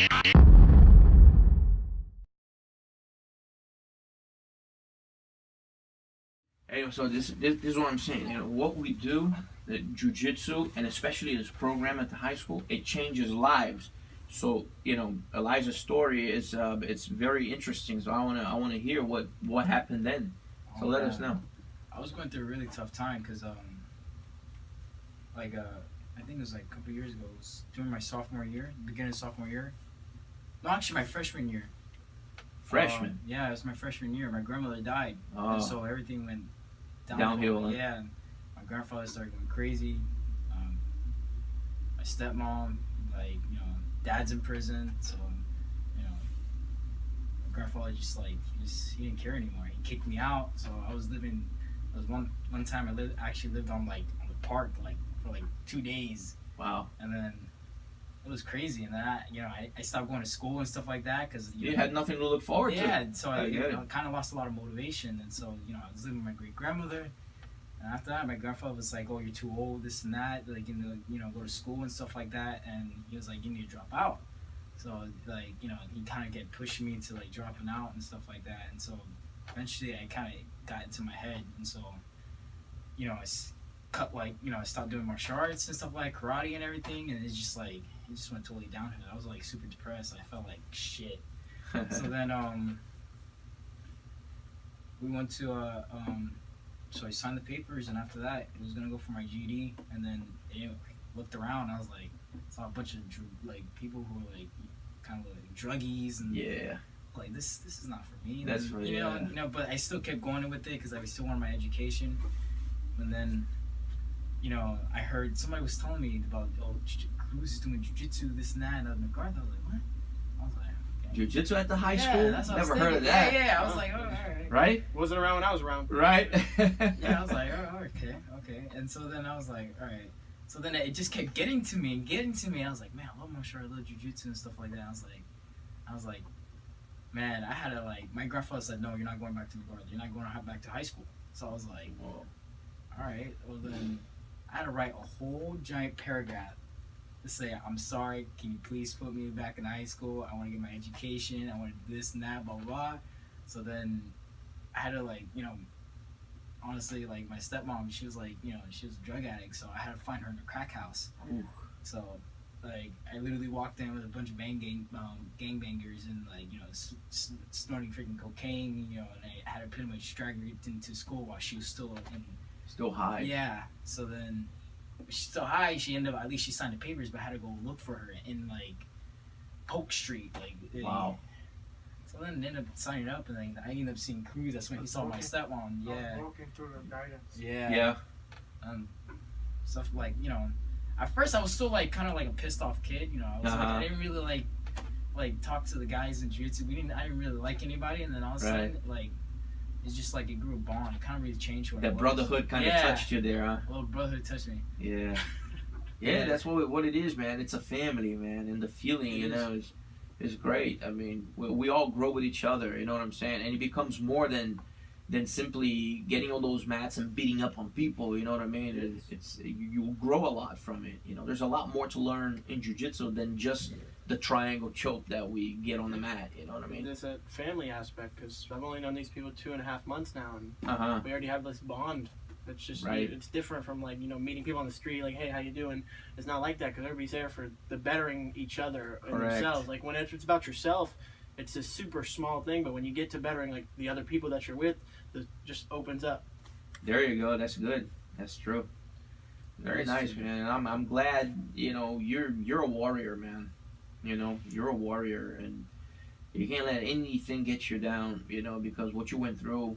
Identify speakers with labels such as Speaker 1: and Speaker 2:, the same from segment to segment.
Speaker 1: Hey, so this is what I'm saying. You know what we do, the jiu-jitsu, and especially this program at the high school, it changes lives. So Elizer's story is it's very interesting. So I wanna hear what happened then. So let us know.
Speaker 2: I was going through a really tough time because like I think it was like a couple years ago. It was during my sophomore year, beginning of sophomore year. No, actually my freshman year.
Speaker 1: Freshman.
Speaker 2: Yeah, it was my freshman year. My grandmother died, and so everything went
Speaker 1: Downhill.
Speaker 2: Yeah, and my grandfather started going crazy. My stepmom, like dad's in prison, so my grandfather just he didn't care anymore. He kicked me out, so I was living. There was one time I actually lived on the park for 2 days.
Speaker 1: Wow.
Speaker 2: And then it was crazy, and then I stopped going to school and stuff like that because
Speaker 1: you had nothing to look forward to.
Speaker 2: Yeah, so I kind of lost a lot of motivation, and so I was living with my great grandmother, and after that my grandfather was like, "Oh, you're too old, this and that, go to school and stuff like that," and he was like, "You need to drop out." So he kind of kept pushing me to dropping out and stuff like that, and so eventually I kind of got into my head, and so I I stopped doing martial arts and stuff like karate and everything, and it just went totally downhill. I was super depressed. I felt like shit. So then we went to so I signed the papers, and after that I was gonna go for my GED, and then looked around. I was saw a bunch of people who were kind of druggies, and this is not for me.
Speaker 1: That's for
Speaker 2: but I still kept going with it because I still wanted my education. And then I heard somebody was telling me about Cruz is doing jiu-jitsu, this and that, and I was like, what? I was like, okay.
Speaker 1: Jiu-jitsu at the high school?
Speaker 2: That's what
Speaker 1: Never
Speaker 2: I was
Speaker 1: heard of that.
Speaker 2: Yeah. I was like, oh, all right.
Speaker 1: Right?
Speaker 3: Wasn't around when I was around.
Speaker 1: Right?
Speaker 2: Yeah, I was like, oh, okay. And so then I was like, all right. So then it just kept getting to me. I was like, man, I love martial art, I love jiu-jitsu and stuff like that. I was like, man, I had to my grandfather said, no, you're not going back to McGrath. You're not going back to high school. So I was like, well, all right. Well, then I had to write a whole giant paragraph to say, I'm sorry, can you please put me back in high school? I want to get my education. I want to do this and that, blah, blah, blah. So then I had to honestly, my stepmom, she was she was a drug addict, so I had to find her in a crack house.
Speaker 1: Ooh.
Speaker 2: So I literally walked in with a bunch of gangbangers and snorting freaking cocaine, and I had to pretty much drag her into school while she was still
Speaker 1: high.
Speaker 2: Yeah. So then she's still high. She ended up, at least she signed the papers, but I had to go look for her in Polk Street.
Speaker 1: Wow.
Speaker 2: So then I ended up signing up, and then I ended up seeing Cruz. That's when he saw my stepmom. Yeah.
Speaker 3: Walking through the guidance.
Speaker 2: Yeah.
Speaker 1: Yeah.
Speaker 2: Stuff at first I was still kind of a pissed off kid. I was I didn't really talk to the guys in jiu-jitsu. I didn't really like anybody, and then all of a sudden it's just it grew a bond. It kind of really changed what
Speaker 1: that brotherhood kind of touched you there, huh?
Speaker 2: A little brotherhood touched me.
Speaker 1: Yeah. Yeah, that's what it is, man. It's a family, man, and the feeling, is great. I mean, we all grow with each other, you know what I'm saying? And it becomes more than simply getting on those mats and beating up on people, you know what I mean? You grow a lot from it. There's a lot more to learn in jiu-jitsu than just the triangle choke that we get on the mat, you know what I mean?
Speaker 3: There's a family aspect, because I've only known these people 2.5 months now, and we already have this bond. It's just it's different from meeting people on the street, hey, how you doing? It's not like that, because everybody's there for the bettering each other and themselves. When it's about yourself, it's a super small thing, but when you get to bettering the other people that you're with, it just opens up.
Speaker 1: There you go. That's good. That's true. Very nice, man. I'm glad you're a warrior, man. You're a warrior, and you can't let anything get you down, because what you went through,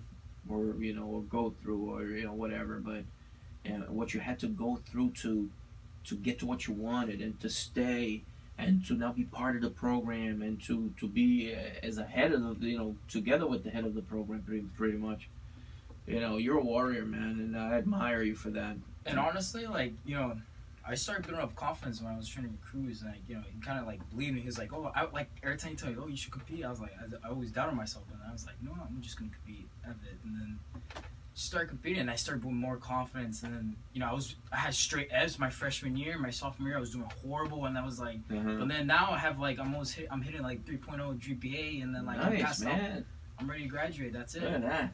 Speaker 1: or or go through, or whatever, but what you had to go through to get to what you wanted, and to stay, and to now be part of the program, and to be as a head of the together with the head of the program, pretty much. You're a warrior, man, and I admire you for that.
Speaker 2: And honestly, I started building up confidence when I was training with Cruz, and he kind of believed me. He was like, "Oh, every time he told me, oh, you should compete," I was I always doubted myself, and I was like, "No, I'm just gonna compete." And then started competing, and I started with more confidence. And then, you know, I had straight F's my freshman year. My sophomore year, I was doing horrible, and I was like, but then now I have like I'm hitting like 3.0 GPA, and then like I'm ready to graduate. That's it.
Speaker 1: Look at that.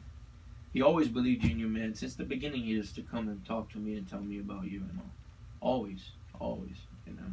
Speaker 1: He always believed in you, man. Since the beginning, he used to come and talk to me and tell me about you and all. Always, you know.